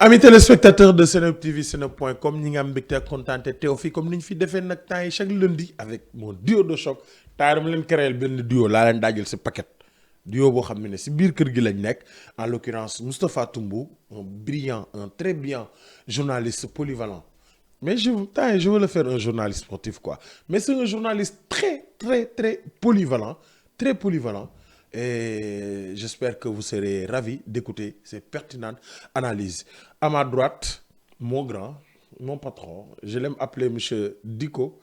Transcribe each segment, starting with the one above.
Amis téléspectateurs de Seneweb TV, seneweb.com, ñi nga am mbégte ak kontaante teew fii comme ni ñu fi defee nag temps yi chaque lundi avec mon duo de choc temps dama leen créer benn duo laa leen daajal si paquet duo boo xam ne si biir kër gi lañ nekk en l'occurrence Moustapha Toumbou, un très brillant journaliste polyvalent. Mais je veux le faire un journaliste sportif quoi. Mais c'est un journaliste très polyvalent, très polyvalent. Et j'espère que vous serez ravis d'écouter ces pertinentes analyses. À ma droite, mon grand, mon patron, je l'aime appeler monsieur Diko,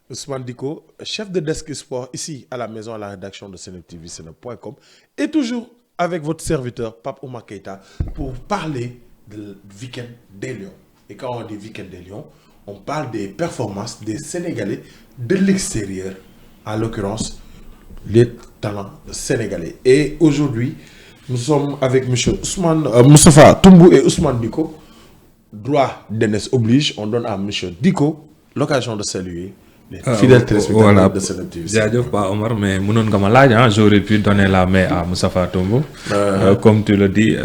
Ousmane Diko, chef de desk sport ici à la maison, à la rédaction de Seneweb TV, seneweb.com, et toujours avec votre serviteur, Pape Oumar Keïta, pour parler du week-end des Lions. Et quand on dit week-end des Lions, on parle des performances des Sénégalais de l'extérieur, en l'occurrence, les talents sénégalais. Et aujourd'hui, nous sommes avec M. Moustapha Toumbou et Ousmane Diko. Droit d'aînesse oblige, on donne à M. Diko l'occasion de saluer les fidèles téléspectateurs de Seneweb TV. Jaajëf Pa Omar, mais mënoon nga ma laaj j'aurais pu donner la main à Moustapha Toumbou. Comme tu le dis,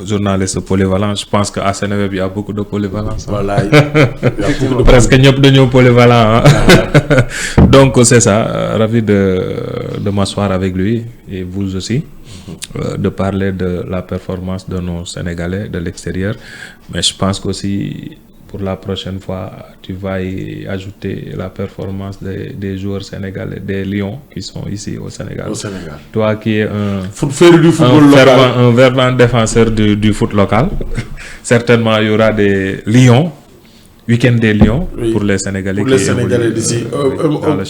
journaliste polyvalent, je pense qu'à Seneweb il y a beaucoup de polyvalence. Voilà, presque ñëpp dañoo polyvalent. Donc c'est ça, ravi de m'asseoir avec lui et vous aussi. De parler de la performance de nos Sénégalais de l'extérieur, mais je pense qu'aussi pour la prochaine fois tu vas y ajouter la performance des joueurs sénégalais, des Lions qui sont ici au Sénégal. Toi qui es un fervent défenseur du foot local, certainement il y aura des Lions. Week-end des Lions pour les Sénégalais. Pour les Sénégalais d'ici.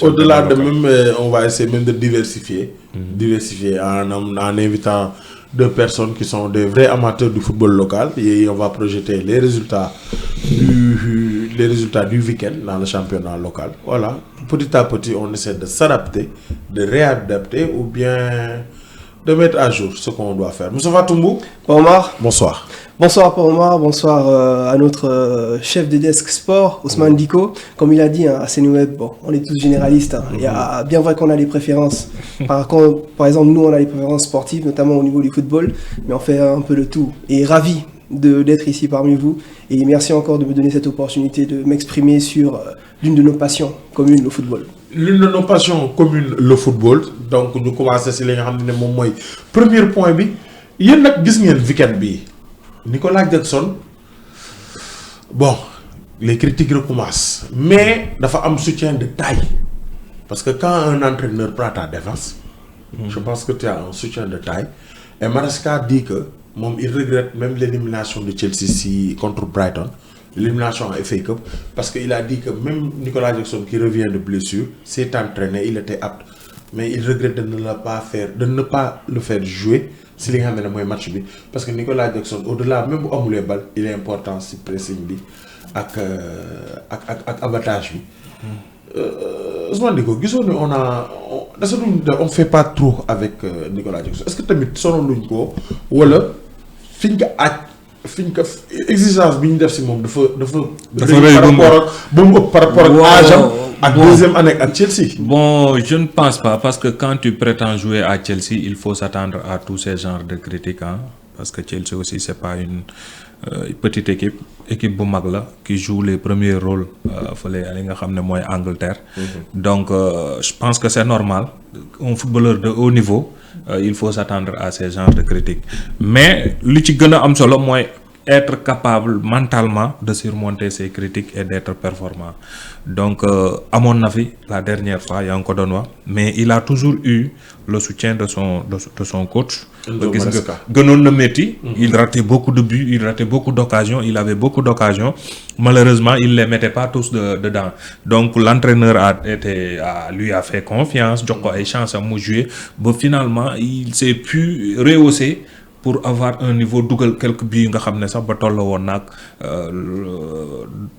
Au-delà de même, on va essayer même de diversifier. Diversifier en invitant deux personnes qui sont des vrais amateurs du football local. Et on va projeter les résultats du week-end dans le championnat local. Voilà. Petit à petit, on essaie de s'adapter, de réadapter ou bien de mettre à jour ce qu'on doit faire. Moustapha Toumbou. Omar. Bonsoir. Bonsoir Omar, bonsoir à notre chef de desk sport, Ousmane Diko. Comme il a dit, à Seneweb, bon, on est tous généralistes. Il y a bien vrai qu'on a des préférences. Par exemple, nous, on a des préférences sportives, notamment au niveau du football, mais on fait un peu de tout. Et ravi d'être ici parmi vous. Et merci encore de me donner cette opportunité de m'exprimer sur l'une de nos passions communes, le football. L'une de nos passions communes, le football. Donc, nous commençons sur les premier point. Il y a un week-end. Nicolas Jackson, bon, les critiques recommencent, mais il faut un soutien de taille. Parce que quand un entraîneur prend ta défense, je pense que tu as un soutien de taille. Et Maresca dit que il regrette même l'élimination de Chelsea contre Brighton, l'élimination en FA Cup, parce qu'il a dit que même Nicolas Jackson qui revient de blessure, s'est entraîné, il était apte, mais il regrette de ne pas le faire jouer. Si les gens ont match bi parce que Nicolas Jackson au-delà même bu amulee bal il est important si pressing bi ak abattage bi. Ousmane Diko gisoon ne on fait pas trop avec Nicolas Jackson est-ce que tamit sonaluñ ko wala fiñ ko exigence bi ñu def si moom dafa par rapport ak âge am deuxième année à Chelsea. Bon, je ne pense pas parce que quand tu prétends jouer à Chelsea, il faut s'attendre à tous ces genres de critiques parce que Chelsea aussi c'est pas une petite équipe bu mag la qui joue les premiers rôles fële li nga xam ne mooy Angleterre. Donc je pense que c'est normal un footballeur de haut niveau il faut s'attendre à ces genres de critiques mais li ci gën a am solo mooy être capable mentalement de surmonter ces critiques et d'être performant. Donc à mon avis la dernière fois yaa ngi ko doon wax mais il a toujours eu le soutien de son coach. gis nga gënoon na métti. Il ratait beaucoup de buts, il ratait beaucoup d'occasions, il avait beaucoup d'occasions. Malheureusement il les mettait pas tous dedans. Donc l'entraîneur lui a fait confiance, jox ko ay chance à mu jouer ba finalement il s'est pu rehausser pour avoir un niveau dugal quelques buts nga xam ne sax ba tolloo woon nag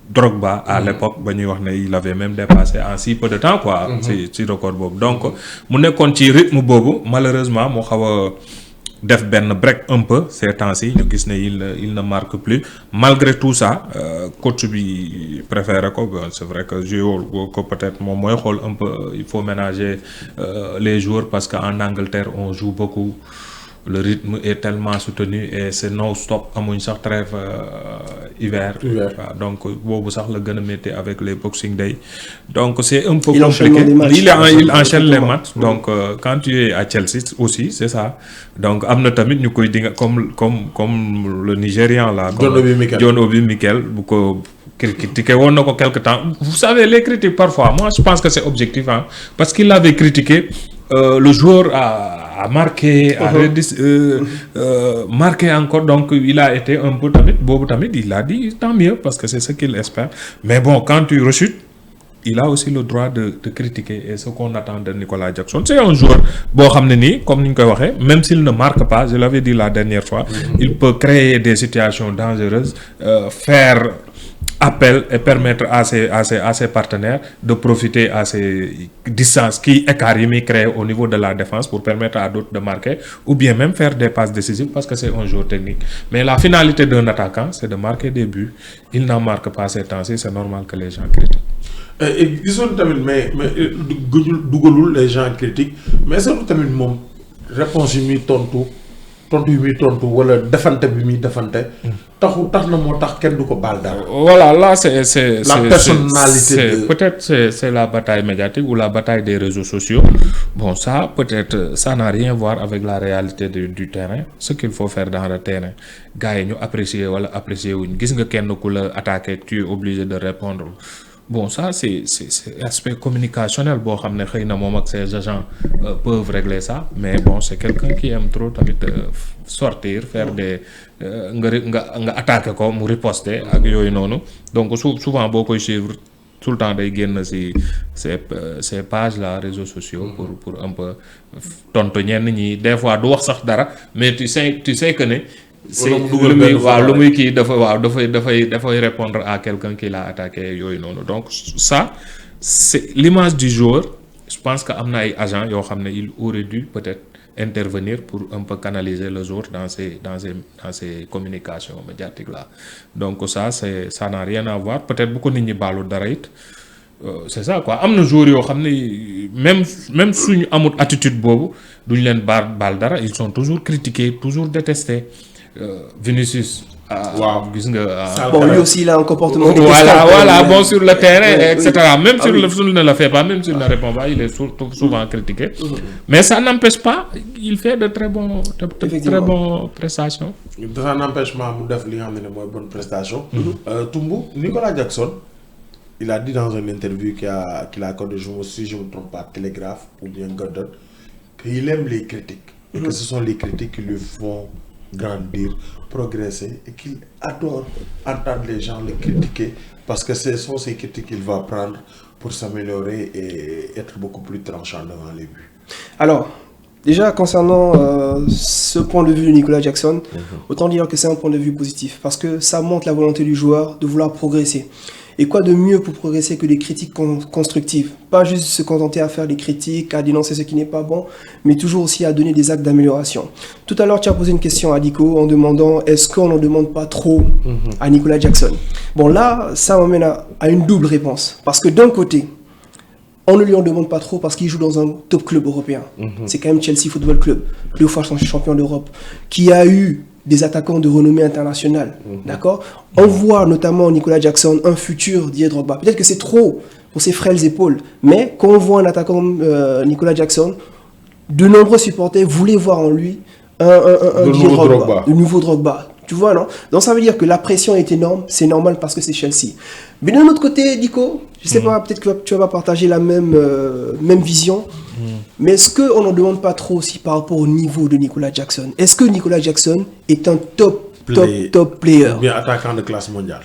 Drogba à l'époque ba ñuy wax ne il avait même dépassé en si peu de temps quoi. ci record boobu donc mu nekkoon ci rythme boobu malheureusement mu xaw a def benn break un peu ces temps-ci ñu gis ne il ne marque plus malgré tout ça coach bi préféré ko c'est vrai que joueur ko peut-être moom mooy xool un peu il faut ménager les joueurs parce que en Angleterre on joue beaucoup le rythme est tellement soutenu et c'est non-stop amuñ sax trêve hiver. Waaw, donc boobu sax la gën a métti avec les Boxing Day donc c'est un peu compliqué. Il enchaîne les matchs donc quand tu es à Chelsea aussi c'est ça donc am na tamit ñu koy dinga comme le Nigérian là. John Obi Mikel bu ko critiqué woon na ko quelque temps. Vous savez les critiques parfois moi je pense que c'est objectif hein, parce qu'il avait critiqué le joueur a marqué marqué encore donc il a été un peu tamit boobu tamit il a dit tant mieux parce que c'est ce qu'il espère mais bon quand tu rechutes il a aussi le droit de critiquer et ce qu'on attend de Nicolas Jackson c'est un joueur boo xam ne nii comme ni ñu koy waxee même s'il ne marque pas je l'avais dit la dernière fois il peut créer des situations dangereuses faire appel et permettre à ses partenaires de profiter à ces distances qui écart yi muy créer au niveau de la défense pour permettre à d'autres de marquer ou bien même faire des passes décisives parce que c'est un joueur technique mais la finalité d'un attaquant c'est de marquer des buts il n'en marque pas ces temps-ci c'est normal que les gens critiquent. gisoon tamit mais dugalul les gens critiquent mais surtout tamit moom réponse yi muy tontu yi muy tontu wala defante bi muy defante tax na moo tax kenn du ko baal dara. Voilà là c'est la personnalité peut-être c'est la bataille médiatique ou la bataille des réseaux sociaux bon ça peut-être ça n'a rien à voir avec la réalité du terrain ce qu'il faut faire dans le terrain gars yi ñu apprécier wala apprécier wuñ gis nga kenn ku la attaquer tu es obligé de répondre. Bon ça c'est aspect communicationnel boo xam ne xëy na moom ak ses agents peuvent régler ça mais bon c'est quelqu'un qui aime trop tamit sortir faire des nga attaquer ko mu riposter ak yooyu noonu donc souvent boo koy suivre tout le temps day génn ci ces pages là réseaux sociaux pour un peu tontu ñenn ñi des fois du wax sax dara mais tu sais que ne c'est lu muy kii dafay répondre à quelqu'un qui l'a attaqué yooyu noonu donc ça c'est l'image du joueur je pense que am na ay agents yoo xam ne il aurait dû peut-être intervenir pour un peu canaliser le joueur dans ces communications médiatiques là donc ça n'a rien à voir peut-être bu ko nit ñi baalu dara it c'est ça quoi am na joueurs yoo xam ne même suñu amul attitude boobu duñ leen baal dara ils sont toujours critiqués toujours détestés. Vinicius. Waaw gis nga. Bon lui aussi il a un comportement. Voilà bon sur le terrain etc. Même s'il ne le fait pas même s'il ne répond pas il est souvent critiqué. Mais ça n'empêche pas il fait de très bons prestations. Ça n'empêche pas mu def li nga xam ne mooy bonne prestation. Tumbu Nicolas Jackson il a dit dans une interview qu'il a accordé si je me trompe pas Télégraphe ou bien Gordon qu'il aime les critiques. Et que ce sont les critiques qui lui font grandir, progresser et qu'il adore entendre les gens le critiquer parce que ce sont ces critiques qu'il va prendre pour s'améliorer et être beaucoup plus tranchant devant les buts. Alors, déjà concernant ce point de vue de Nicolas Jackson, autant dire que c'est un point de vue positif parce que ça montre la volonté du joueur de vouloir progresser. Et quoi de mieux pour progresser que des critiques constructives? Pas juste se contenter à faire des critiques, à dénoncer ce qui n'est pas bon, mais toujours aussi à donner des actes d'amélioration. Tout à l'heure, tu as posé une question à Dico en demandant est-ce qu'on n'en demande pas trop à Nicolas Jackson? Bon là, ça m'amène à une double réponse. Parce que d'un côté, on ne lui en demande pas trop parce qu'il joue dans un top club européen. C'est quand même Chelsea Football Club, 2 fois champion d'Europe, qui a eu des attaquants de renommée internationale, d'accord? On voit notamment Nicolas Jackson, un futur Didier Drogba. Peut-être que c'est trop pour ses frêles épaules, mais quand on voit un attaquant Nicolas Jackson, de nombreux supporters voulaient voir en lui un Didier Drogba, le nouveau Drogba. Tu vois, non? Donc ça veut dire que la pression est énorme, c'est normal parce que c'est Chelsea. Mais d'un autre côté, Dico, je sais pas, peut-être que tu vas pas partager la même vision, mais est-ce qu'on n'en demande pas trop aussi par rapport au niveau de Nicolas Jackson? Est-ce que Nicolas Jackson est un top player? Ou bien attaquant de classe mondiale?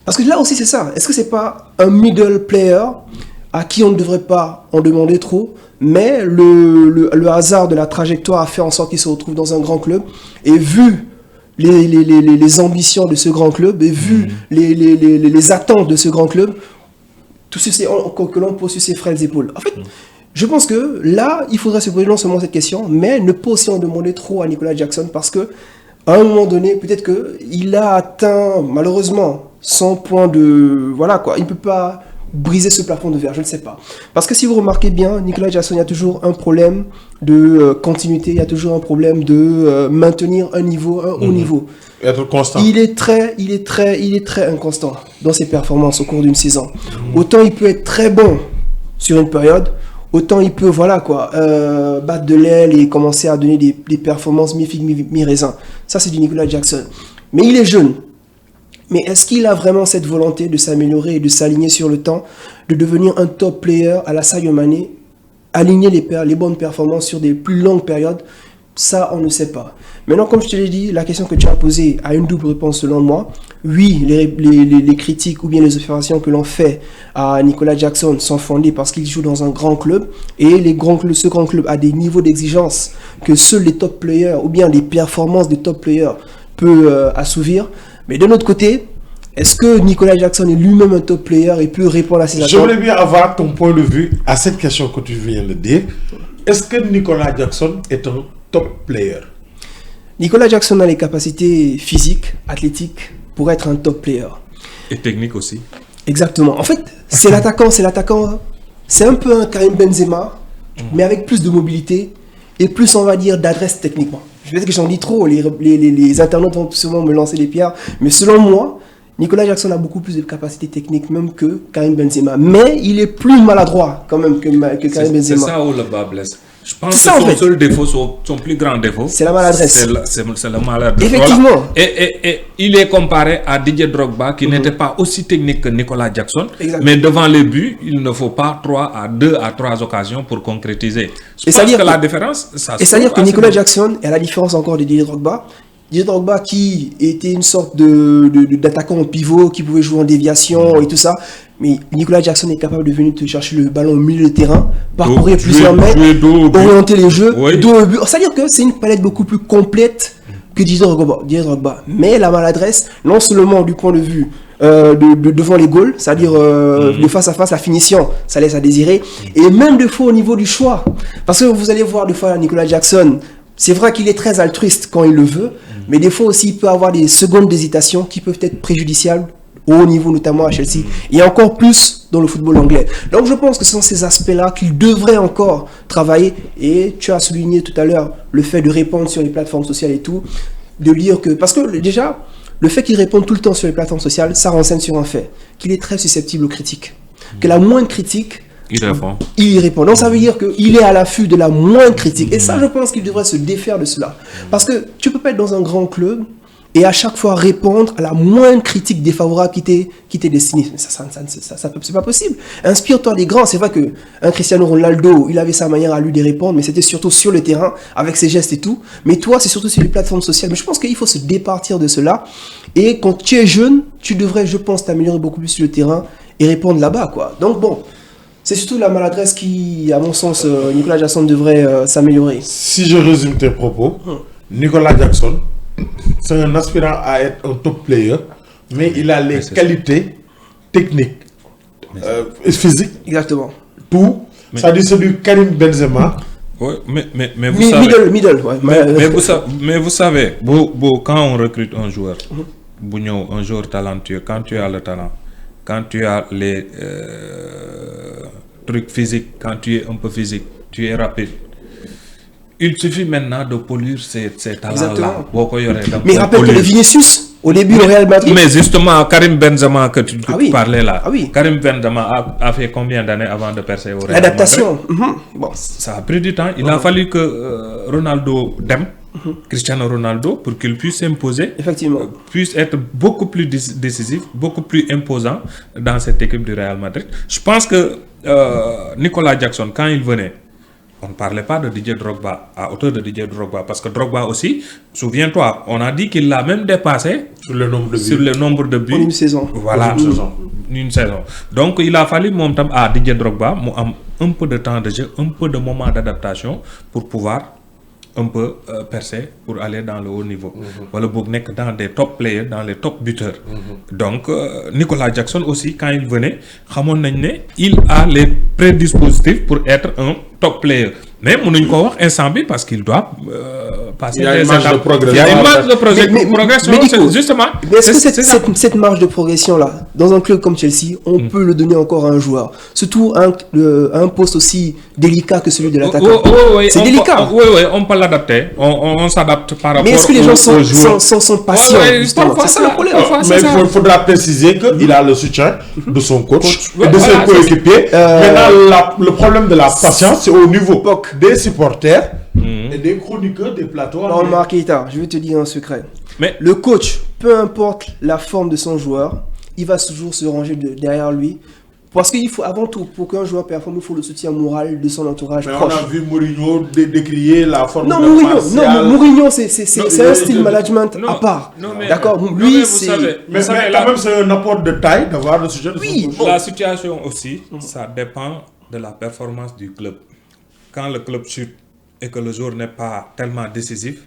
Parce que là aussi c'est ça, est-ce que c'est pas un middle player à qui on ne devrait pas en demander trop, mais le hasard de la trajectoire a fait en sorte qu'il se retrouve dans un grand club, et vu les ambitions de ce grand club et vu les attentes de ce grand club, tout ceci que l'on pose sur ses frêles épaules. En fait, je pense que là, il faudrait se poser non seulement cette question, mais ne pas aussi en demander trop à Nicolas Jackson parce que à un moment donné, peut-être que il a atteint malheureusement son point de voilà quoi. Il peut pas briser ce plafond de verre, je ne sais pas. Parce que si vous remarquez bien, Nicolas Jackson, il y a toujours un problème de continuité, il y a toujours un problème de maintenir un niveau, un haut niveau. Être constant. Il est très inconstant dans ses performances au cours d'une saison. Autant il peut être très bon sur une période, autant il peut, battre de l'aile et commencer à donner des performances mi-figue, mi-raisin. Ça, c'est du Nicolas Jackson. Mais il est jeune. Mais est-ce qu'il a vraiment cette volonté de s'améliorer et de s'aligner sur le temps, de devenir un top player à la Sadio Mané, aligner les bonnes performances sur des plus longues périodes? Ça, on ne sait pas. Maintenant, comme je te l'ai dit, la question que tu as posée a une double réponse selon moi. Oui, les critiques ou bien les observations que l'on fait à Nicolas Jackson sont fondées parce qu'il joue dans un grand club et ce grand club a des niveaux d'exigence que seuls les top players ou bien les performances des top players peuvent assouvir. Mais d'un autre côté, est-ce que Nicolas Jackson est lui-même un top player et peut répondre à ces attentes? J'aimerais bien avoir ton point de vue à cette question que tu viens de dire. Est-ce que Nicolas Jackson est un top player? Nicolas Jackson a les capacités physiques, athlétiques pour être un top player. Et technique aussi. Exactement. En fait, c'est l'attaquant. C'est un peu un Karim Benzema, mais avec plus de mobilité et plus, on va dire, d'adresse techniquement. Peut-être que j'en dis trop, les internautes vont sûrement me lancer des pierres, mais selon moi, Nicolas Jackson a beaucoup plus de capacités techniques même que Karim Benzema. Mais il est plus maladroit quand même que Karim Benzema. C'est ça où le bas blesse. Je pense que son seul défaut, son plus grand défaut, c'est la maladresse. C'est la maladresse. Effectivement. Voilà. Et il est comparé à Didier Drogba qui n'était pas aussi technique que Nicolas Jackson. Exactement. Mais devant les buts, il ne faut pas 2 à 3 occasions pour concrétiser. Je Et pense que la différence, ça se Et c'est-à-dire que trouve Nicolas assez Jackson est à la différence encore de Didier Drogba. Didier Drogba qui était une sorte d'attaquant au pivot, qui pouvait jouer en déviation et tout ça. Mais Nicolas Jackson est capable de venir te chercher le ballon au milieu de terrain, parcourir plusieurs mètres, orienter les jeux, dos au but. C'est-à-dire que c'est une palette beaucoup plus complète que Didier Drogba. Mais la maladresse, non seulement du point de vue devant les goals, c'est-à-dire de face à face, la finition, ça laisse à désirer. Et même des fois au niveau du choix. Parce que vous allez voir des fois Nicolas Jackson, c'est vrai qu'il est très altruiste quand il le veut, mais des fois aussi il peut avoir des secondes d'hésitation qui peuvent être préjudiciables au haut niveau, notamment à Chelsea, et encore plus dans le football anglais. Donc je pense que ce sont ces aspects-là qu'il devrait encore travailler, et tu as souligné tout à l'heure le fait de répondre sur les plateformes sociales et tout, de lire que... Parce que déjà, le fait qu'il réponde tout le temps sur les plateformes sociales, ça renseigne sur un fait, qu'il est très susceptible aux critiques. Que la moindre critique... Il y répond. Donc ça veut dire qu'il est à l'affût de la moindre critique. Et ça, je pense qu'il devrait se défaire de cela. Parce que tu ne peux pas être dans un grand club et à chaque fois répondre à la moindre critique défavorable qui t'est destinée. Mais ça c'est pas possible. Inspire-toi des grands. C'est vrai qu'un Cristiano Ronaldo, il avait sa manière à lui de répondre, mais c'était surtout sur le terrain, avec ses gestes et tout. Mais toi, c'est surtout sur les plateformes sociales. Mais je pense qu'il faut se départir de cela. Et quand tu es jeune, tu devrais, je pense, t'améliorer beaucoup plus sur le terrain et répondre là-bas, quoi. Donc bon... C'est surtout la maladresse qui, à mon sens, Nicolas Jackson devrait s'améliorer. Si je résume tes propos, Nicolas Jackson, c'est un aspirant à être un top player, mais il a les qualités techniques, physiques. Exactement. Tout. C'est-à-dire c'est du Karim Benzema. Oui, mais vous savez... Middle, ouais. Mais vous savez, quand on recrute un joueur, un joueur talentueux, quand tu as le talent, quand tu as les trucs physiques, quand tu es un peu physique, tu es rapide. Il suffit maintenant de polir ces talents-là. Mais rappelle que Vinicius, au début au Real Madrid... Mais justement, Karim Benzema que tu parlais là, oui. Karim Benzema a fait combien d'années avant de percer au Real Madrid? L'adaptation. Bon. Ça a pris du temps. Il a fallu que Ronaldo Cristiano Ronaldo, pour qu'il puisse s'imposer, puisse être beaucoup plus décisif, beaucoup plus imposant dans cette équipe du Real Madrid. Je pense que Nicolas Jackson, quand il venait, on ne parlait pas de Didier Drogba, à hauteur de Didier Drogba, parce que Drogba aussi, souviens-toi, on a dit qu'il l'a même dépassé sur le nombre de buts. En une saison. Voilà, une saison. Donc il a fallu à Didier Drogba un peu de temps de jeu, un peu de moment d'adaptation pour pouvoir un peu percer pour aller dans le haut niveau. Voilà, dans des top players, dans les top buteurs. Donc, Nicolas Jackson aussi, quand il venait, il a les prédispositifs pour être un top player. Mais on ne peut pas parce qu'il doit passer Il y a des une marge étapes. de progression. Il y a une marge de Mais progression, Nico, c'est justement. Mais est-ce que c'est ça. cette marge de progression-là, dans un club comme Chelsea, on peut le donner encore à un joueur, surtout à un poste aussi délicat que celui de l'attaquant. C'est délicat. Oui, on peut l'adapter. On s'adapte par rapport Mais est-ce que les gens aux joueurs. sont patients, justement? parfois C'est ça le problème. Mais il faudra préciser qu'il a le soutien de son coach et de ses voilà, coéquipiers. Maintenant, le problème de la patience, c'est au niveau des supporters et des chroniqueurs des plateaux. Non, Marc Keita, je vais te dire un secret. Mais Le coach, peu importe la forme de son joueur, il va toujours se ranger derrière lui. Parce qu'il faut, avant tout, pour qu'un joueur performe, il faut le soutien moral de son entourage Mais proche. on a vu Mourinho décrier la forme Non, de Mourinho, c'est un style non, management à part. D'accord, non, lui, mais vous c'est... savez, Mais vous savez, quand là, même, c'est un apport de taille d'avoir le sujet de Oui, son coach. la situation aussi, ça dépend de la performance du club. Quand le club chute et que le joueur n'est pas tellement décisif,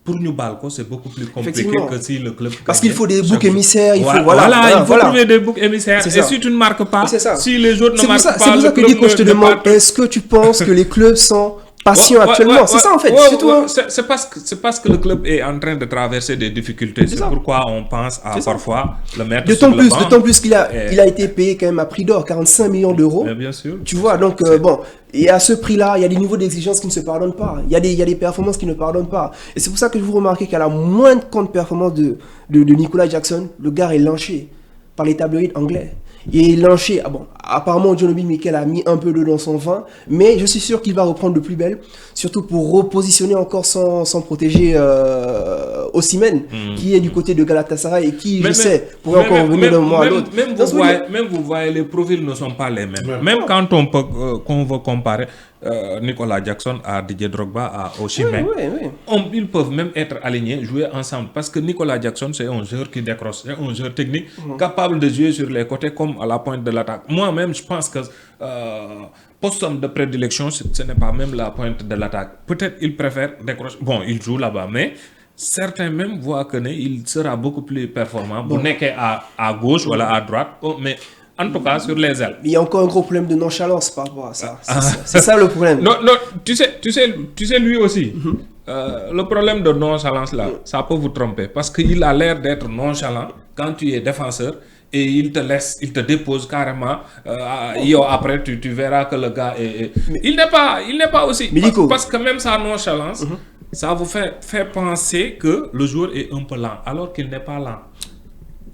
pour nous balco, c'est beaucoup plus compliqué Effectivement. que si le club. Parce gagne qu'il faut des chaque boucs jour. émissaires, il faut... il faut trouver des boucs émissaires. C'est Et ça. si tu ne marques pas, C'est ça. si les joueurs ne C'est pour marquent ça, pas, c'est pour le ça que club Nico, je te ne demande, part- est-ce que tu penses que les clubs sont patients actuellement? C'est ça en fait, c'est tout. hein. C'est parce que le club est en train de traverser des difficultés. C'est ça. pourquoi on pense à C'est ça. parfois le mettre sur D'autant le banc. plus qu'il a été payé quand même à prix d'or, 45 millions d'euros. Mais bien sûr. Tu vois, donc bon, et à ce prix-là, il y a des niveaux d'exigence qui ne se pardonnent pas. Il y a des performances qui ne pardonnent pas. Et c'est pour ça que vous remarquez qu'à la moindre contre-performance de Nicolas Jackson, le gars est lynché par les tabloïds anglais. Il est lynché. Ah bon, apparemment, John Obi Mikel a mis un peu d'eau dans son vin, mais je suis sûr qu'il va reprendre de plus belle, surtout pour repositionner encore son protégé Osimhen, qui est du côté de Galatasaray et qui, je sais, pourrait encore revenir d'un mois à l'autre. Même vous voyez, les profils ne sont pas les mêmes. Même quand on peut qu'on veut comparer Nicolas Jackson à Didier Drogba, à Osimhen, ils peuvent même être alignés, jouer ensemble. Parce que Nicolas Jackson, c'est un joueur qui décroche, c'est un joueur technique, capable de jouer sur les côtés comme à la pointe de l'attaque. Moi-même, je pense que poste de prédilection, ce n'est pas même la pointe de l'attaque. Peut-être il préfère décrocher. Bon, il joue là-bas, mais certains même voient qu'il sera beaucoup plus performant. Vous n'êtes à gauche ou à droite, mais en tout cas sur les ailes. Il y a encore un gros problème de nonchalance par rapport à ça. C'est ça le problème. Non, tu sais lui aussi. Le problème de nonchalance là, ça peut vous tromper parce qu'il a l'air d'être nonchalant quand tu es défenseur et il te laisse, il te dépose carrément. Après, tu verras que le gars est. Il n'est pas aussi. Parce que même sa nonchalance, ça vous fait penser que le joueur est un peu lent alors qu'il n'est pas lent.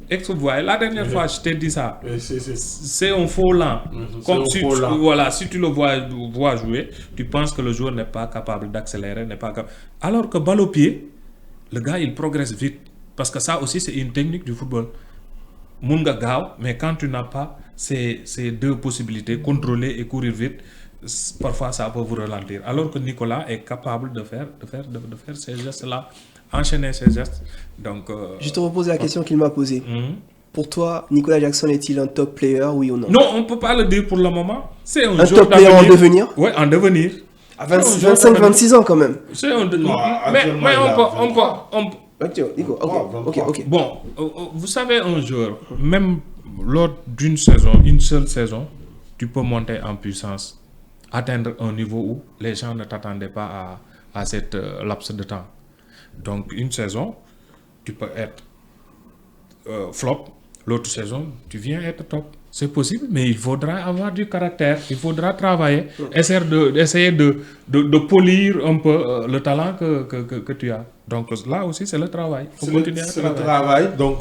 Et que vous voyez, la dernière fois, je t'ai dit ça. C'est un faux lent. Comme si tu le vois jouer, tu penses que le joueur n'est pas capable d'accélérer, n'est pas capable. Alors que balle au pied, le gars, il progresse vite. Parce que ça aussi, c'est une technique du football. Munga gaaw, mais quand tu n'as pas ces deux possibilités, contrôler et courir vite, parfois ça peut vous ralentir. Alors que Nicolas est capable de faire ces gestes-là, enchaîner ces gestes. Donc, je te repose la question qu'il m'a posée. Pour toi, Nicolas Jackson est-il un top player, oui ou non? Non, on ne peut pas le dire pour le moment. C'est un top player en devenir? Oui, en devenir. À 25-26 ans quand même. C'est un mais on peut. Ok. Bon, vous savez, un joueur, même lors d'une saison, une seule saison, tu peux monter en puissance, atteindre un niveau où les gens ne t'attendaient pas à cette laps de temps. Donc, une saison, tu peux être flop, l'autre saison, tu viens être top. C'est possible, mais il faudra avoir du caractère, il faudra travailler, essayer de polir un peu le talent que tu as. Donc là aussi, c'est le travail. Il faut continuer à travailler. C'est le travail. Donc,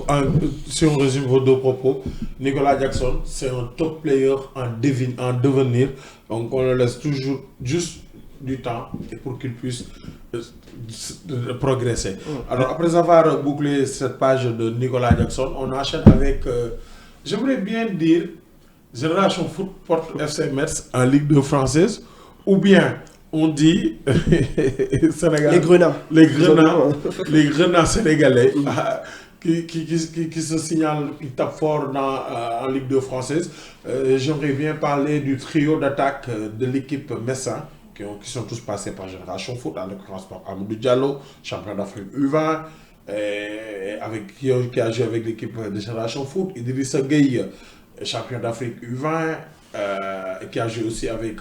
si on résume vos deux propos, Nicolas Jackson, c'est un top player en devenir. Donc, on le laisse toujours juste du temps et pour qu'il puisse progresser. Alors, après avoir bouclé cette page de Nicolas Jackson, on enchaîne avec... j'aimerais bien dire Génération Foot porte FC Metz en Ligue 2 française, ou bien on dit Sénégal, les Grenats sénégalais qui se signalent, qui tapent fort en Ligue 2 française. J'aimerais bien parler du trio d'attaque de l'équipe messin, qui sont tous passés par Génération Foot, en l'occurrence par Amadou Diallo, champion d'Afrique U20, qui a joué avec l'équipe de Génération Foot, Idrissa Gueye, champion d'Afrique U20, et qui a joué aussi avec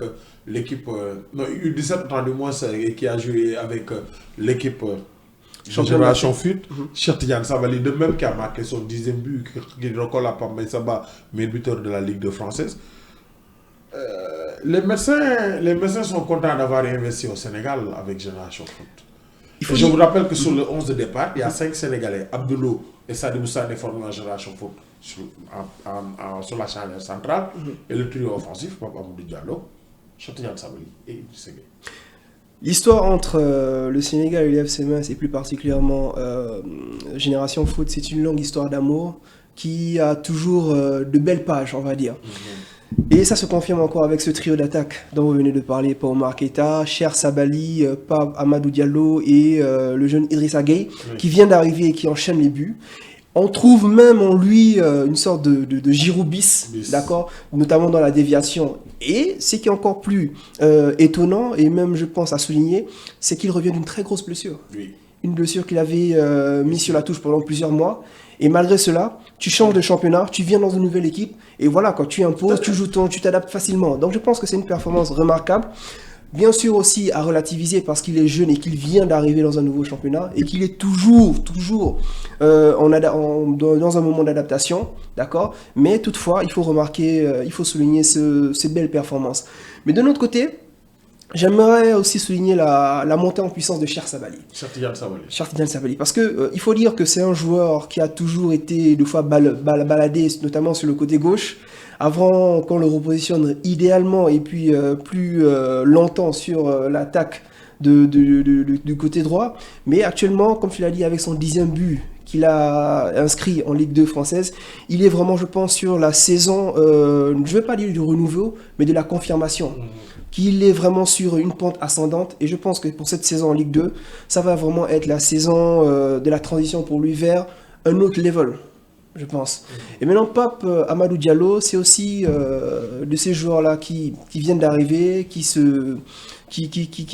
l'équipe, non, U17 autant du moins, et qui a joué avec l'équipe Génération Foot, Cheikh Tidiane Sabaly, de même qui a marqué son 10e but, qui recolle à Pambay Saba, meilleur buteur de la Ligue 2 française. Les médecins sont contents d'avoir investi au Sénégal avec Génération Foot. Et je vous rappelle que sur le 11 de départ, il y a 5 Sénégalais, Abdoulou et Sadibou Sané formés en Génération Foot sur la charnière centrale, et le trio offensif, Papa Amadou Diallo, Cheikh Tidiane Sabaly et Idrissa Gueye. L'histoire entre le Sénégal et le FC Metz, et plus particulièrement Génération Foot, c'est une longue histoire d'amour qui a toujours de belles pages, on va dire. Et ça se confirme encore avec ce trio d'attaque dont vous venez de parler, Pape Oumar Keïta, Cheikh Sabaly, Pape Amadou Diallo et le jeune Idrissa Gueye, qui vient d'arriver et qui enchaîne les buts. On trouve même en lui une sorte de Giroud bis, d'accord, notamment dans la déviation. Et ce qui est encore plus étonnant, et même je pense à souligner, c'est qu'il revient d'une très grosse blessure. Oui. Une blessure qu'il avait mis sur la touche pendant plusieurs mois. Et malgré cela, tu changes de championnat, tu viens dans une nouvelle équipe, et voilà, quand tu imposes, tu joues tu t'adaptes facilement. Donc je pense que c'est une performance remarquable. Bien sûr aussi à relativiser parce qu'il est jeune et qu'il vient d'arriver dans un nouveau championnat et qu'il est toujours dans un moment d'adaptation, d'accord. Mais toutefois, il faut remarquer, il faut souligner ces belles performances. Mais de notre côté, j'aimerais aussi souligner la montée en puissance de Cheikh Sabaly. Cheikh Tidiane Sabaly. Parce que il faut dire que c'est un joueur qui a toujours été deux fois baladé, notamment sur le côté gauche. Avant qu'on le repositionne idéalement et puis plus longtemps sur l'attaque du côté droit. Mais actuellement, comme tu l'as dit, avec son 10e but qu'il a inscrit en Ligue 2 française, il est vraiment, je pense, sur la saison, je ne vais pas dire du renouveau, mais de la confirmation. Qu'il est vraiment sur une pente ascendante. Et je pense que pour cette saison en Ligue 2, ça va vraiment être la saison de la transition pour lui vers un autre level, je pense. Et maintenant, Pape Amadou Diallo, c'est aussi de ces joueurs-là qui viennent d'arriver, qui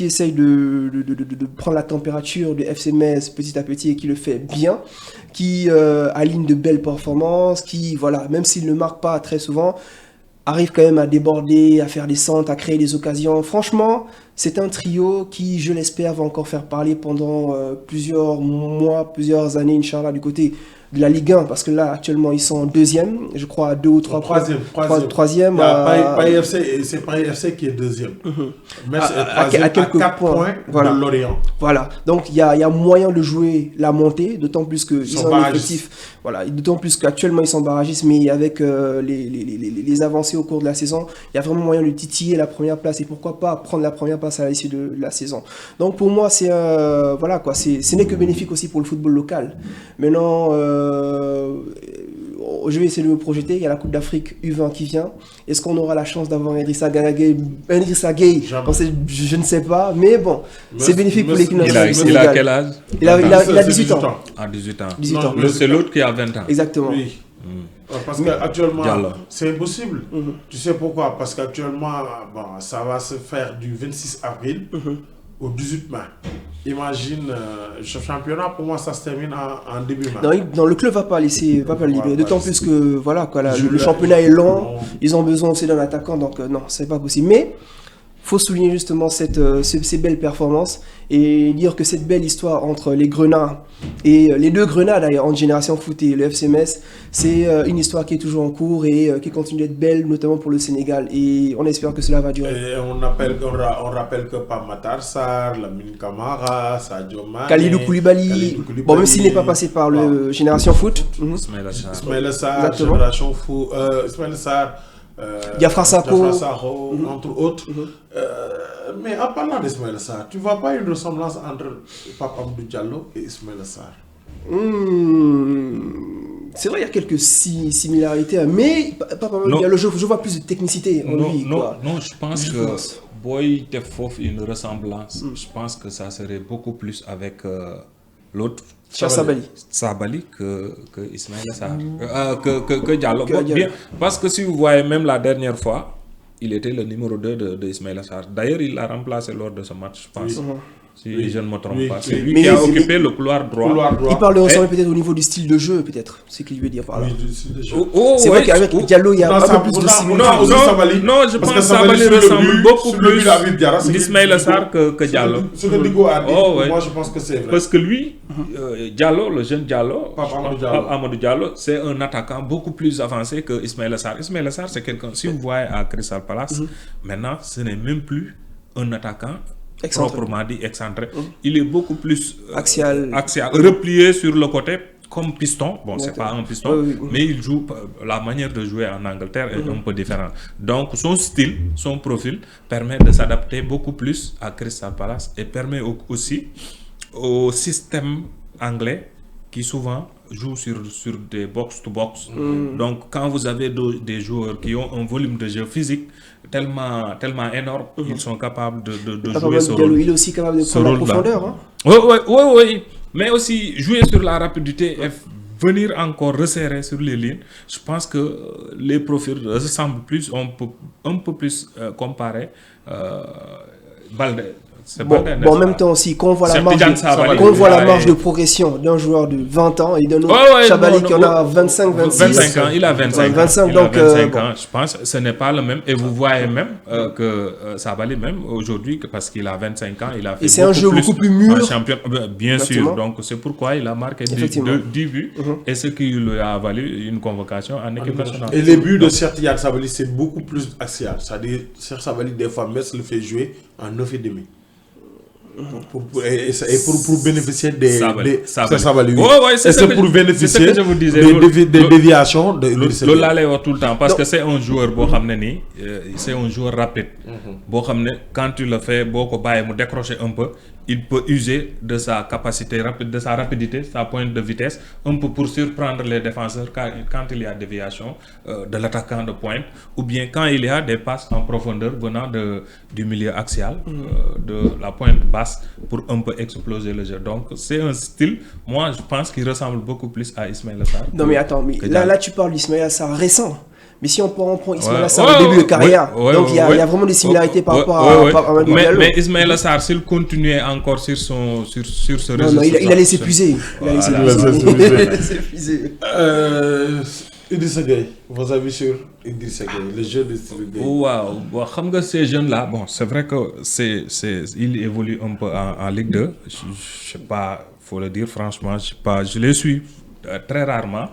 essayent de prendre la température du FC Metz petit à petit et qui le fait bien, qui aligne de belles performances, qui, voilà, même s'il ne marque pas très souvent, arrive quand même à déborder, à faire des centres, à créer des occasions. Franchement, c'est un trio qui, je l'espère, va encore faire parler pendant plusieurs mois, plusieurs années, Inch'Allah, du côté de la Ligue 1, parce que là, actuellement, ils sont en 2e, je crois, à 2 ou 3 points. 3e. C'est Paris FC qui est 2e. Mais à quelques 4 points voilà. de Lorient. Voilà, donc il y a moyen de jouer la montée, d'autant plus qu'ils sont en effectif. Voilà, d'autant plus qu'actuellement, ils sont barragistes, mais avec les avancées au cours de la saison, il y a vraiment moyen de titiller la première place, et pourquoi pas prendre la première place à l'issue de la saison. Donc pour moi, c'est voilà, quoi, ce n'est que bénéfique aussi pour le football local. Maintenant, je vais essayer de me projeter. Il y a la Coupe d'Afrique U20 qui vient. Est-ce qu'on aura la chance d'avoir Idrissa Gueye? Je ne sais pas. Mais bon, c'est bénéfique pour l'équipe nationale. Il a quel âge? Il a 18 ans. Ah, 18 ans. 18 ans. C'est l'autre qui a 20 ans. Exactement. Oui. Parce qu'actuellement, c'est impossible. Tu sais pourquoi? Parce qu'actuellement, ça va se faire du 26 avril au 18 mai. Imagine, ce championnat, pour moi, ça se termine en début mai. Non, le club va pas le libérer. D'autant plus que voilà, quoi, le championnat est long. Ils ont besoin aussi d'un attaquant. Donc non, c'est pas possible. Mais faut souligner justement ces belles performances et dire que cette belle histoire entre les Grenats et les deux Grenats d'ailleurs, entre Génération Foot et le FC Metz, c'est une histoire qui est toujours en cours et qui continue d'être belle, notamment pour le Sénégal. Et on espère que cela va durer. Et on rappelle que Pape Matar Sarr, Lamine Camara, Sadio Mané, Khalidou Koulibaly, bon, même s'il n'est pas passé par le Génération Foot. Ismaïla Sarr, Génération Foot, Ismaïla Sarr, Diafra Sakho, entre autres. Mais en parlant d'Ismaïla Sarr, tu ne vois pas une ressemblance entre Pape Amadou Diallo et Ismaïla Sarr? C'est vrai, il y a quelques similarités, mais Pape Amadou Diallo, je vois plus de technicité en lui. Non, je pense que Boy Tefof une ressemblance. Je pense que ça serait beaucoup plus avec l'autre. Sabaly que Ismaïla Sarr, que Diallo. Bien, parce que si vous voyez même la dernière fois, il était le numéro 2 de Ismaïla Sarr. D'ailleurs, il l'a remplacé lors de ce match, je pense. si je ne me trompe pas. C'est oui. lui Mais qui a c'est- occupé le couloir droit. Couloir droit. Il parle de ressembler peut-être au niveau du style de jeu, peut-être. C'est ce qu'il veut dire par là. Oui, c'est déjà. C'est vrai qu'avec Diallo, il y a Non, un ça- peu plus de non, similitude. non, aussi Sabaly. non, je Parce pense que que Sabaly sur le ressemble but- beaucoup sur le but plus d'Habib Diarra, c'est d'Ismaïla que- Sarr que Diallo. Ce que Digo a dit, Oh, ouais. moi je pense que c'est vrai. Parce que lui, Diallo, le jeune Diallo, Pape Amadou Diallo. Pape Amadou Diallo, c'est un attaquant beaucoup plus avancé que Ismaïla Sarr. Ismaïla Sarr, c'est quelqu'un, si vous voyez à Crystal Palace, maintenant, ce n'est même plus un attaquant Excentré. proprement dit excentré. Il est beaucoup plus Axial. replié sur le côté comme piston. Bon, c'est pas un piston, Oui, oui. mais il joue, la manière de jouer en Angleterre est un peu différente. Donc, son style, son profil permet de s'adapter beaucoup plus à Crystal Palace et permet aussi au système anglais qui souvent joue sur des box-to-box. Donc, quand vous avez des joueurs qui ont un volume de jeu physique tellement énorme, ils sont capables de jouer ce Diallo, rôle. il est aussi capable de ce prendre la rôle-là. profondeur. Hein. Oui. Mais aussi jouer sur la rapidité et venir encore resserrer sur les lignes. Je pense que les profils ressemblent plus, un peu plus comparés. Balde. C'est Bon, Balde, n'est-ce en même pas? temps aussi, quand on voit la C'est marge, Tidiane Sabaly. quand on voit la Ouais. marge de progression d'un joueur de 20 ans et d'un autre Ouais, Sabaly non, qui en non, a 25, 26. 25 ans, il a 25 ans. 25, Il a donc, 25 bon. ans, je pense. Ce n'est pas le même. Et vous voyez même que Sabaly, même aujourd'hui, parce qu'il a 25 ans, il a fait Et c'est un jeu beaucoup plus mûr. en champion, bien Exactement. sûr. Donc, c'est pourquoi il a marqué 10 buts. Et ce qui lui a valu une convocation en équipe nationale. Et les buts de Cheikh Sabaly, c'est beaucoup plus axial. C'est-à-dire, Cheikh Sabaly, des fois, Metz le fait jouer en 9,5. Pour bénéficier des Sabaly, oui. Ouais, et c'est pour bénéficier c'est ce que je vous disais. des déviations de loolu laa lay wax tout le temps parce que c'est un joueur boo xam ne nii c'est un joueur rapide boo xam ne quand tu le fais boo ko bàyyi mu décrocher un peu il peut user de sa capacité rapide, de sa rapidité, sa pointe de vitesse un peu pour surprendre les défenseurs quand il y a déviation de l'attaquant de pointe ou bien quand il y a des passes en profondeur venant du milieu axial de la pointe basse pour un peu exploser le jeu. Donc c'est un style, moi je pense qu'il ressemble beaucoup plus à Ismaïla Sarr. Non mais attends, mais là tu parles d'Ismaïla Sarr récent. Mais si on prend Ismaïla Sarr Ouais, au début de carrière, ouais, donc il y a vraiment des similarités par rapport à Amadou Diallo. Mais Ismaïla Sarr, s'il continuait encore sur ce réseau, non, il allait s'épuiser. Il allait s'épuiser. Idrissa Gueye, vos avis sur Idrissa Gueye, le jeu de Idrissa Gueye. Wow, xam nga ces jeunes-là, bon, c'est vrai que il évolue un peu en Ligue 2. Je sais pas, faut le dire franchement, je les suis très rarement.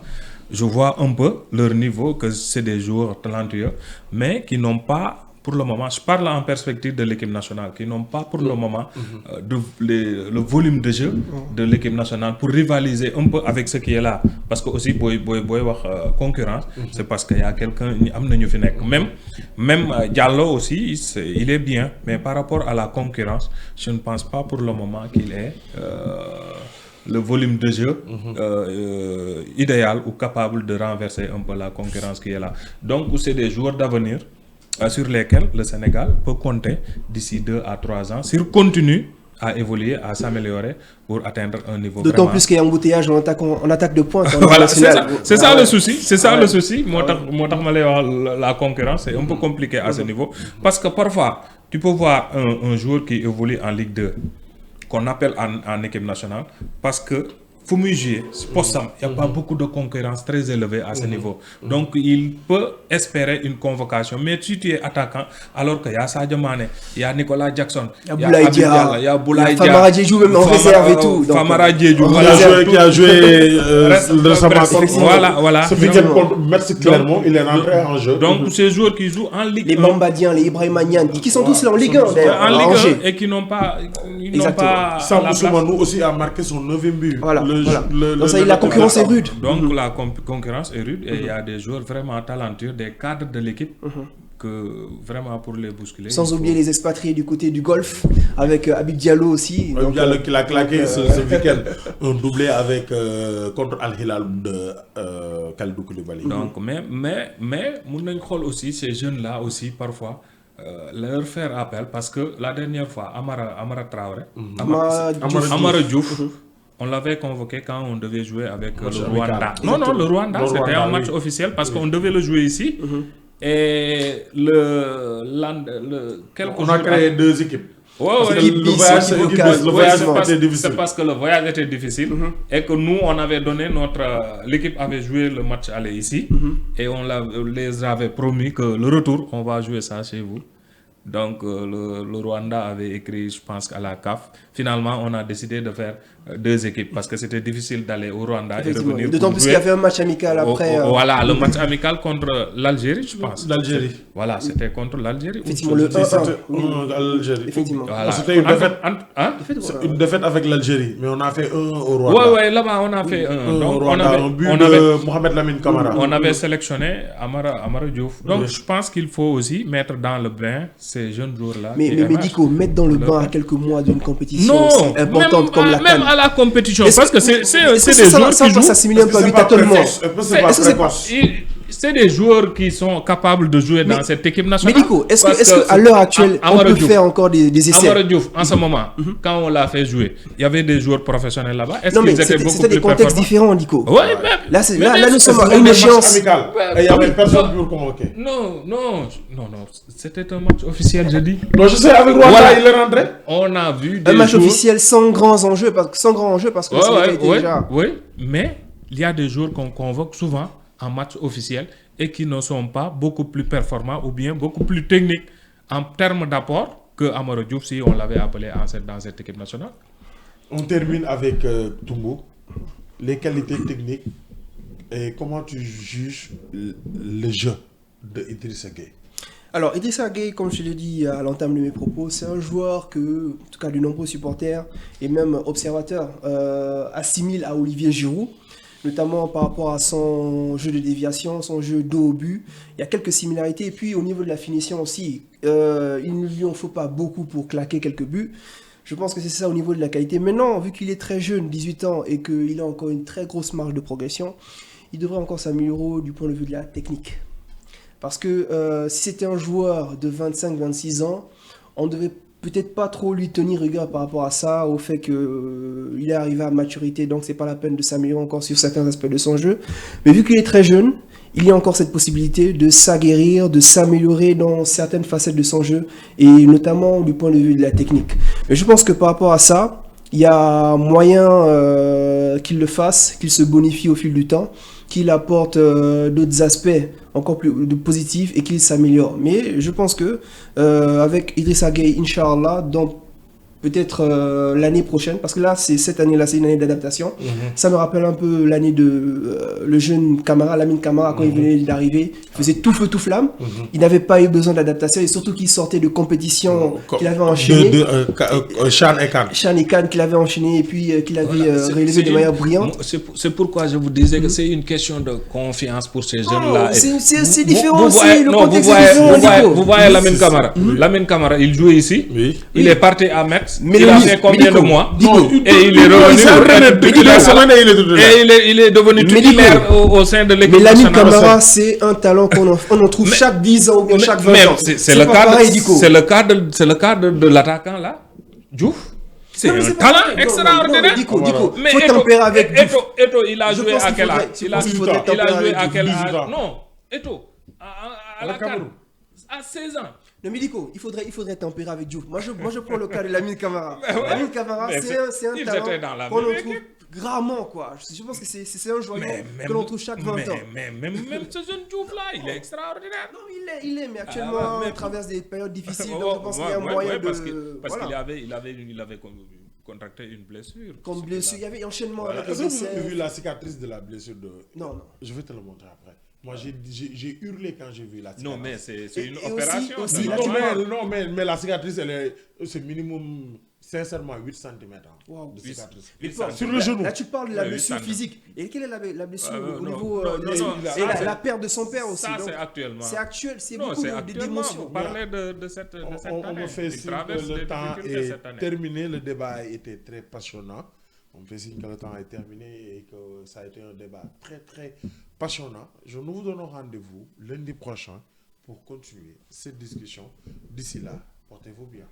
Je vois un peu leur niveau, que c'est des joueurs talentueux, mais qui n'ont pas, pour le moment, je parle en perspective de l'équipe nationale, qui n'ont pas pour le moment le volume de jeu de l'équipe nationale pour rivaliser un peu avec ce qui est là. Parce que aussi, boy wax concurrence, c'est parce qu'il y a quelqu'un, même Diallo aussi, il est bien, mais par rapport à la concurrence, je ne pense pas pour le moment qu'il ait le volume de jeu idéal ou capable de renverser un peu la concurrence qui est là. Donc, c'est des joueurs d'avenir sur lesquels le Sénégal peut compter d'ici 2 à 3 ans s'il continue à évoluer, à s'améliorer pour atteindre un niveau d'autant vraiment... plus qu'il y a embouteillage en attaque de pointe. Voilà, c'est ça le souci. C'est ça le souci. La concurrence est un peu compliquée à ce niveau. Parce que parfois, tu peux voir un joueur qui évolue en Ligue 2 qu'on appelle en équipe nationale parce que faut mieux jouer, il n'y a pas beaucoup de concurrence très élevée à ce niveau. Donc il peut espérer une convocation. Mais si tu es attaquant, alors qu'il y a Sadio Mané, il y a Nicolas Jackson, il y a Boulaye Dia, il y a Boulaye Dia, Famara Diédhiou même en réserve et tout. Famara Diédhiou, qui a joué récemment. Voilà. Ce week-end contre Metz Clermont, il est rentré en jeu. Donc ces joueurs qui jouent en Ligue 1, les Bambadiens, les Ibrahima Niane, qui sont tous là en Ligue 1 d'ailleurs. En Ligue 1 et qui n'ont pas Sam Ousmane aussi a marqué son 9e but. Voilà. Donc ça, la concurrence est rude. Donc la concurrence est rude et il y a des joueurs vraiment talentueux, des cadres de l'équipe que vraiment pour les bousculer. Sans oublier les expatriés du côté du golf avec Habib Diallo aussi. Habib Diallo qui l'a claqué ce week-end, un doublé avec contre Al Hilal de Kalidou Koulibaly. Donc mais mun nañ xool aussi ces jeunes là aussi parfois leur faire appel parce que la dernière fois Amara Traoré, Amara Diouf. On l'avait convoqué quand on devait jouer avec le Rwanda. Non, le Rwanda, c'était un match officiel parce qu'on devait le jouer ici. Et On a créé 2 équipes. Parce que Équipe le bis, voyage, équipe c'est- vocale. le voyage Ouais, était difficile. C'est parce que le voyage était difficile et que nous, on avait donné l'équipe avait joué le match aller ici et les avait promis que le retour, on va jouer ça chez vous. Donc le Rwanda avait écrit, je pense, à la CAF. Finalement, on a décidé de faire deux équipes parce que c'était difficile d'aller au Rwanda et Effectivement. revenir. D'autant pour plus jouer qu'il y avait un match amical après. Voilà, le match amical contre l'Algérie, je pense. L'Algérie. Voilà, c'était contre l'Algérie. Effectivement, le C'était 1-1. Oui. à l'Algérie. Effectivement. Voilà. C'était une défaite. Hein? C'est une défaite avec l'Algérie, mais on a fait 1 au Rwanda. Ouais, ouais, là-bas, on a fait un. Au Donc, Rwanda, un but on de avait, Mohamed Lamine Camara. on avait sélectionné Amara Diouf. Donc, je pense qu'il faut aussi mettre dans le bain ces jeunes joueurs-là. Mais qui mais émergent. Dico, mettre dans le bain à quelques mois d'une compétition Non, aussi importante comme la même CAN. à la compétition, Est-ce parce que que- c'est est-ce que des ça joueurs va qui jouent. s'assimiler un peu à du tâtonnement? Est-ce que c'est pas Est-ce que c'est précoce? C'est des joueurs qui sont capables de jouer dans cette équipe Mais nationale. Dico, est-ce Parce que à l'heure actuelle, on Amara peut Diouf, faire encore des essais? Amara Diouf, en ce moment, quand on l'a fait jouer, il y avait des joueurs professionnels là-bas. Est-ce Non, mais qu'ils étaient beaucoup c'était des plus contextes performants? différents, Dico. Ouais, mais Là, nous sommes à C'était une un match échéance. amical. Et il y avait personne pour convoquer. Non, c'était un match officiel, je dis. Non, je sais, avec Rwanda, Voilà. il est rentré. On a vu des Un match joueurs... officiel sans grands enjeux, parce que ça a été déjà. Oui, mais il y a des joueurs qu'on convoque souvent en match officiel et qui ne sont pas beaucoup plus performants ou bien beaucoup plus techniques en termes d'apport que Amara Diouf si on l'avait appelé dans cette équipe nationale. On termine avec Toumbo. Les qualités techniques et comment tu juges le jeu de Idrissa Gueye. Alors, Idrissa Gueye, comme je l'ai dit à l'entame de mes propos, c'est un joueur que, en tout cas, de nombreux supporters et même observateurs assimilent à Olivier Giroud, notamment par rapport à son jeu de déviation, son jeu dos au but. Il y a quelques similarités. Et puis, au niveau de la finition aussi, il ne lui en faut pas beaucoup pour claquer quelques buts. Je pense que c'est ça au niveau de la qualité. Maintenant, vu qu'il est très jeune, 18 ans, et qu'il a encore une très grosse marge de progression, il devrait encore s'améliorer du point de vue de la technique. Parce que si c'était un joueur de 25-26 ans, on ne devait peut-être pas trop lui tenir rigueur par rapport à ça, au fait qu'il est arrivé à maturité, donc c'est pas la peine de s'améliorer encore sur certains aspects de son jeu. Mais vu qu'il est très jeune, il y a encore cette possibilité de s'aguerrir, de s'améliorer dans certaines facettes de son jeu, et notamment du point de vue de la technique. Mais je pense que par rapport à ça, il y a moyen qu'il le fasse, qu'il se bonifie au fil du temps, qu'il apporte d'autres aspects encore plus positifs et qu'il s'améliore. Mais je pense que avec Idrissa Gueye, Inch'Allah, dans peut-être l'année prochaine, parce que là, cette année-là, c'est une année d'adaptation. Ça me rappelle un peu l'année de le jeune Camara, Lamine Camara, quand il venait d'arriver, il faisait tout feu, tout flamme. Il n'avait pas eu besoin d'adaptation, et surtout qu'il sortait de compétitions qu'il avait enchaînées. Chan et Khan. Chan et Khan qu'il avait enchaîné et puis qu'il avait relevé de manière brillante. C'est pourquoi je vous disais que c'est une question de confiance pour ces jeunes-là. C'est différent aussi, le contexte est différent. Vous voyez Lamine Camara. Lamine Camara, il jouait ici. Oui. Il est parti à Metz. Mais Il a Dico, fait combien de mois Non, Et il est revenu. Et il est devenu titulaire au sein de l'équipe Mais Lamine nationale. Camara, c'est un talent qu'on en trouve chaque 10 ans ou bien chaque 20 ans. C'est le cas de l'attaquant là, Diouf. C'est Non, mais un c'est pas talent vrai. Non, extraordinaire. non, Dico, Mais faut tempérer avec Diouf. Eto, il a Je joué pense à qu'il quel faudrait- âge je pense qu'il faudrait Il a tempérer joué avec à quel 18 âge ans. Non, Eto, à la Cameroun. CAN, à 16 ans. Non, mais Dico, il faudrait tempérer avec Diouf. Moi, je prends le cas de Lamine Camara. Lamine Camara, Mais c'est un ils talent étaient dans la qu'on même en trouve rarement, quoi. Je pense que c'est un joyau que l'on trouve chaque 20 ans. Mais même ce jeune Diouf là, il est extraordinaire. Non, il est, mais actuellement, Ah, mais- on traverse des périodes difficiles, Ouais, donc je pense qu'il y a un ouais, moyen ouais, de... parce voilà. qu'il avait contracté une blessure. Comme blessure, il y avait enchaînement avec Est-ce les que vous avez essais. vu la cicatrice de la blessure de... Non. Je vais te le montrer après. Moi, j'ai hurlé quand j'ai vu la cicatrice. Non, mais c'est une Et opération. aussi, c'est là, normal. mais la cicatrice, c'est minimum, sincèrement, 8 cm Wow. de cicatrice. Huit Bon, Sur le genou. Là, tu parles de la Ouais, blessure 8 physique. Et quelle est la blessure au non, niveau non, des- non, et ça, la c'est- perte de son père aussi. Ça, donc, c'est actuellement. c'est actuel, c'est Non, beaucoup c'est d'émotions. actuellement. Vous parlez de cette On année. me fait Il signe traverse que des le temps difficultés est cette année. terminé. Le débat a été très passionnant. On me fait signe que le temps est terminé et que ça a été un débat très, très passionnant. Nous vous donnons rendez-vous lundi prochain pour continuer cette discussion. D'ici là, portez-vous bien.